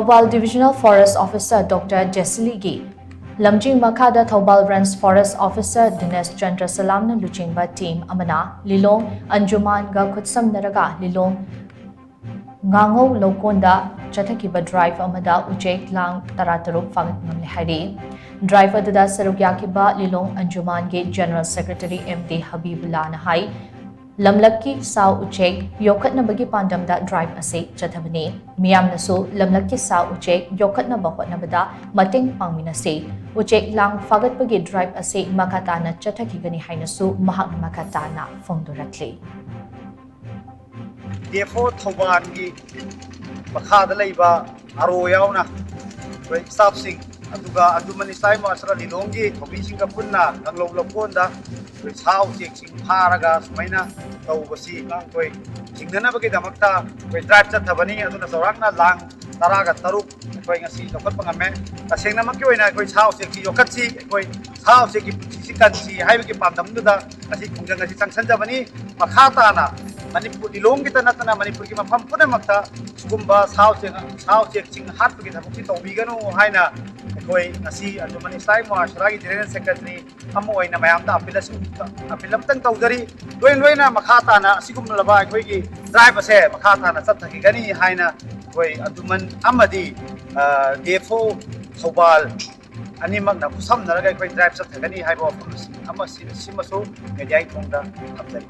Thoubal Divisional Forest Officer Dr. Jeeceelee lamjing makha da Thoubal Branch Forest Officer Dineshchandra Salam na luchingba team amana Lilong ANJUMAN ga khutshamnaraga Lilong Ngangou Loukon da chathakhiba drive amada Uchek lang tarataruk Phagatkhre hairi drive adada saruk yakiba Lilong ANJUMAN ge General Secretary MD Habibullah na hai lamlaki sao Uchek yokhatna bagi pandam da drive ase chathabani miyam nasu lamlaki sao Uchek yokhatna bahot na bada mating pangmina se Uchek lang Phagatpa ge drive ase makata na chathakigani hainasu mahak makata na fongdoratli Therefore, Thoubal ki makha da leiba aro yauna we staff sing aduga anjuman isai ma sara Lilong gi thobi sing ka punna Ngangou Loukon da we sao chek sing pharaga sumaina tawbasi lang koi jingnana bagi damakta we drive chathabani aduna saurakna lang taraga taruk koi ngasi lokat pangame tasengna makki oina koi sao chek si yokat si koi sao chek ki si kan si haibagi pandam du da asi kungjang ngasi changsan jabani makha ta na Manipuri Lilong kita natana Manipuri ki mafam puna makta sugumba sao chek ching hat ki thabuk si tawbiganu haina koi ngasi anjuman isai mo ashragi General Secretary amo oina mayam da apilam tang tawdari loina makha ta na sigum laba koi ki drive ase makha ta na chathaki gani haina koi anjuman amadi defo Thoubal animak na khutshamnaraga koi drive chathagani haibo ama simaso media thongda apdari